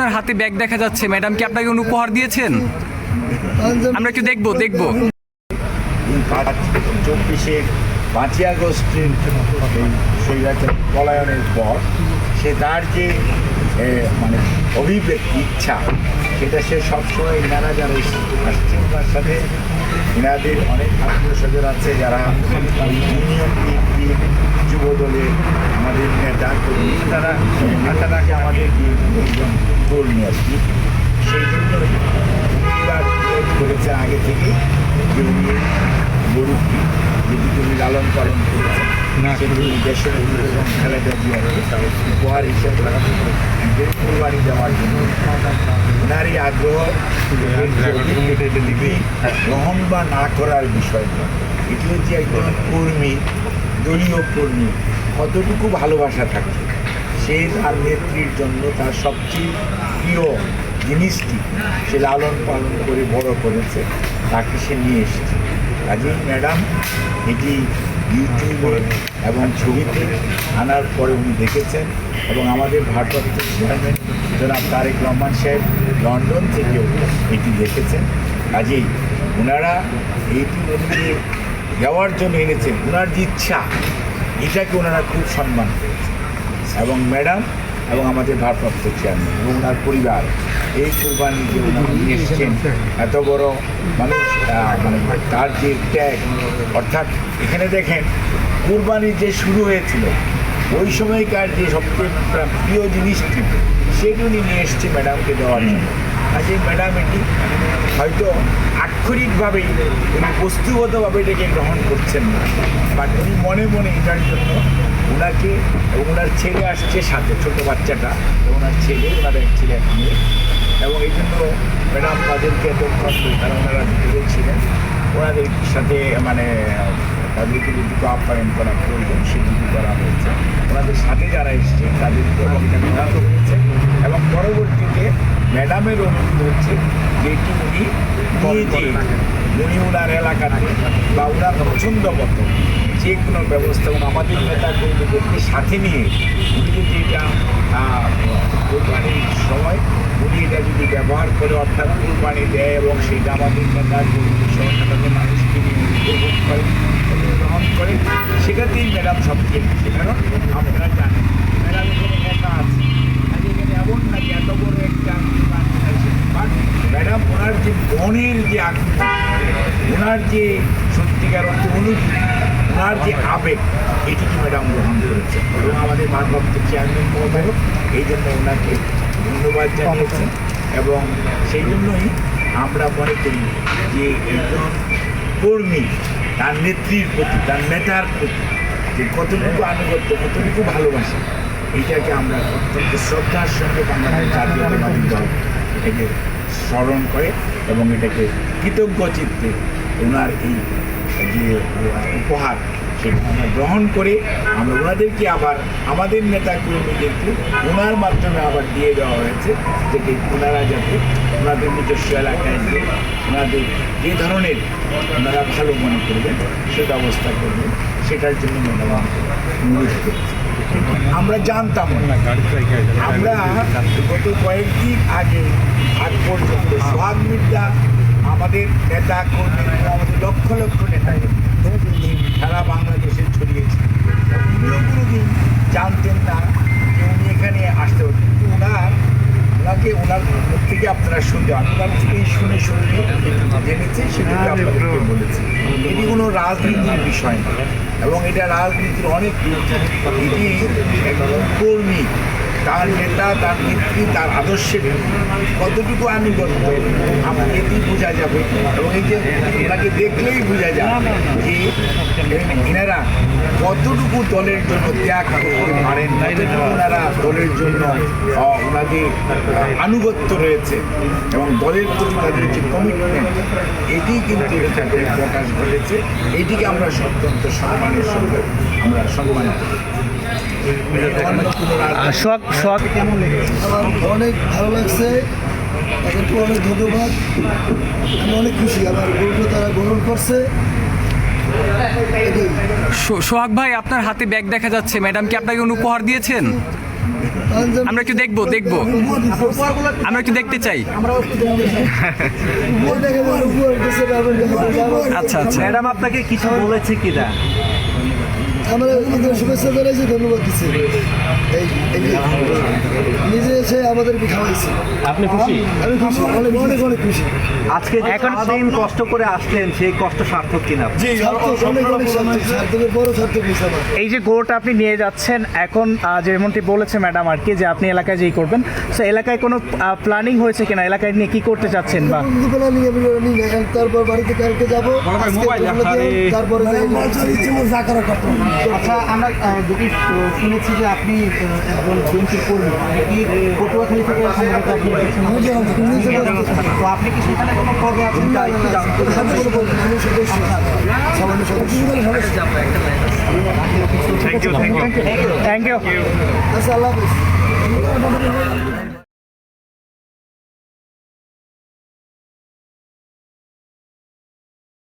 আপনার হাতে ব্যাগ দেখা যাচ্ছে, ম্যাডাম কি আপনাকে কোনো উপহার দিয়েছেন? আমরা একটু দেখবো। 24-এ 5ই আগস্টের স্বৈরাচার পলায়নের পর সে তার যে মানে অভিব্যক্তি ইচ্ছা, সেটা সে সবসময় ইনারা যারা আসছেন তার সাথে ইনাদের অনেক আত্মীয় স্বজন আছে যারা ইউনিয়ন বিএনপি যুব দলের আমাদের নেতা কর্মী, তারাকে আমাদের একজন কর্মী আর কি। সেই জন্য করেছে আগে থেকে যে উনি গরুটি যেটিকে উনি লালন পালন করেছেন সেটি দেশের এবং খেলাধুলা দিয়ে উপহার হিসেবে কোরবানি দেওয়ার জন্য ওনার এই আগ্রহ গ্রহণ বা না করার বিষয় নয়। এটি হচ্ছে একজন কর্মী, দলীয় কর্মী কতটুকু ভালোবাসা থাকে, সে তার নেত্রীর জন্য তার সবচেয়ে প্রিয় জিনিসটি সে লালন পালন করে বড় করেছে, তাকে সে নিয়ে এসেছে। কাজেই ম্যাডাম এটি ইউটিউবে এবং ছবিতে আনার পরে উনি দেখেছেন এবং আমাদের ভারপ্রাপ্ত চেয়ারম্যান জনাব তারেক রহমান সাহেব লন্ডন থেকেও এটি দেখেছেন। কাজেই ওনারা এইটি মন্দিরে যাওয়ার জন্য এনেছেন, ওনার যে ইচ্ছা এটাকে ওনারা খুব সম্মান করেছেন। এবং ম্যাডাম এবং আমাদের ভারপ্রাপ্ত চেয়ারম্যান এবং ওনার পরিবার এই কোরবানি যে উনি নিয়ে এসছেন, এত বড় মানুষ মানে তার যে ত্যাগ, অর্থাৎ এখানে দেখেন কোরবানি যে শুরু হয়েছিল ওই সময়কার যে সবচেয়ে প্রিয় জিনিসটি সেটি উনি নিয়ে এসছে ম্যাডামকে দেওয়ার জন্য। কাজে ম্যাডাম এটি হয়তো আক্ষরিকভাবেই উনি বস্তুগতভাবে এটাকে গ্রহণ করছেন না, বাট উনি মনে মনে এটার জন্য ওনাকে এবং ওনার ছেলে আসছে সাথে, ছোটো বাচ্চাটা ওনার ছেলে, ওনার এক ছেলে এক মেয়ে, এবং এই জন্য ম্যাডাম তাদেরকে এত তারা ওনারা ভিতরে ছিলেন, ওনাদের সাথে মানে তাদেরকে যেটুকু আপ্যায়ন করা প্রয়োজন সেটুকু করা হয়েছে। ওনাদের সাথে যারা এসছে তাদেরকে এবং এটা বিধান হয়েছে এবং পরবর্তীতে ম্যাডামের অনুরোধ হচ্ছে যে এটি উনি উনি ওনার এলাকাতে বা ওনার পছন্দ মতো যে কোনো ব্যবস্থা এবং আমাদের নেতা কর্মীদেরকে সাথে নিয়ে উনি যদি এটা কোরবানির সময় উনি এটা যদি ব্যবহার করে, অর্থাৎ কোরবানি দেয় এবং সেইটা আমাদের নেতা কর্মীদের সহ সাধারণ মানুষকে নিয়ে উপভোগ করে গ্রহণ করে, সেটাতেই ম্যাডাম সবচেয়ে খুশি। কারণ আপনারা জানেন ম্যাডাম এখানে একা আছে, এখানে এমন না যে এত বড় একটা ম্যাডাম ওনার যে মনের যে আকৃতি, ওনার যে সত্যিকার অর্থে অনুভূতি, ওনার যে আবেগ, এটিকে ম্যাডাম গ্রহণ করেছে এবং আমাদের ভারপ্রাপ্ত চেয়ারম্যান মহোদয় এই জন্য ওনাকে ধন্যবাদ জানিয়েছেন। এবং সেই জন্যই আমরা মনে করি যে একজন কর্মী তার নেত্রীর প্রতি, তার নেতার প্রতি যে কতটুকু আনুগত্য, কতটুকু ভালোবাসা, এইটাকে আমরা অত্যন্ত শ্রদ্ধার সঙ্গে বাংলাদেশ জাতীয়তাবাদী দল এটাকে স্মরণ করে এবং এটাকে কৃতজ্ঞ চিত্তে ওনার এই যে উপহার সেটা আমরা গ্রহণ করে আমরা ওনাদেরকে আবার আমাদের নেতা কর্মীদেরকে ওনার মাধ্যমে আবার দিয়ে দেওয়া হয়েছে, যাতে ওনারা যাতে ওনাদের নিজস্ব এলাকায় গিয়ে ওনাদের যে ধরনের ওনারা ভালো মনে করবেন সে ব্যবস্থা করবেন, সেটার জন্য ম্যাডাম অনুরোধ করছি। আমরা জানতাম না, আমরা গত কয়েকদিন আগ পর্যন্ত সোহাগ মির্জা আমাদের নেতা কর্মী, আমাদের লক্ষ লক্ষ নেতা কর্মী সারা বাংলাদেশে ছড়িয়েছে, উনিও কোনোদিন জানতেন না যে উনি এখানে আসতে হবে, কিন্তু ওনাকে ওনার মুখ থেকে আপনারা শুনতে, আপনার থেকেই শুনে জেনেছে, সেটাকে আপনাদেরকে বলেছে। এটি কোনো রাজনীতির বিষয় না এবং এটা রাজনীতির অনেক এটি একজন কর্মী, তার নেতা, তার নেত্রী, তার আদর্শের কতটুকু আনুগত্য আমার এতেই বোঝা যাবে এবং এই যে ওনাকে দেখলেই বোঝা যাবে যে এনারা কতটুকু দলের জন্য ত্যাগ করতে পারেন, ওনারা দলের জন্য ওনাদের আনুগত্য রয়েছে এবং দলের প্রতি তাদের যে কমিটমেন্ট, এটি কিন্তু এখানে প্রকাশ ঘটেছে। এটিকে আমরা অত্যন্ত সম্মানের সঙ্গে আমরা সম্মানিত করি। অনেক ভালো লাগছে, তাদেরকে অনেক ধন্যবাদ। আমি অনেক খুশি আমার গরুটা তারা গ্রহণ করছে। সোহাগ ভাই, আপনার হাতে ব্যাগ দেখা যাচ্ছে, ম্যাডাম কি আপনাকে কোনো উপহার দিয়েছেন? আমরা একটু দেখবো আমরা একটু দেখতে চাই। আচ্ছা আচ্ছা। ম্যাডাম আপনাকে কিছু বলেছে কিনা? আমরা আমাদের শুভেচ্ছা জানাইছি, ধন্যবাদ দিচ্ছি। নিজে এসে আমাদেরকে খাওয়াইছে। আপনি খুশি? আমি খুশি, অনেক অনেক অনেক খুশি। আজকে এখন দিন কষ্ট করে আসলেন, সেই কষ্ট সার্থক কিনা? সার্থক, অনেক অনেক সার্থক, সার্থকের বড় সার্থক হয়েছে আমার। এই যে গরুটা আপনি নিয়ে যাচ্ছেন এখন, যেমনটি বলেছে ম্যাডাম আর কি, যে আপনি এলাকায় যেই করবেন, সো এলাকায় কোনো প্ল্যানিং হয়েছে কিনা, এলাকায় নিয়ে কি করতে চাচ্ছেন? বা দুপুরবেলা নিয়ে আমি নিই না, তারপর বাড়িতে কালকে যাবো, তারপরে আচ্ছা, আমরা যেটি শুনেছি যে আপনি একজন বিএনপির কর্মী, কি পটুয়াখালী থেকে সম্ভবত আপনি এসেছেন। তো আপনি কি সেখানে কোনো পদে আছেন? Thank you. আচ্ছা, আল্লাহ হাফেজ।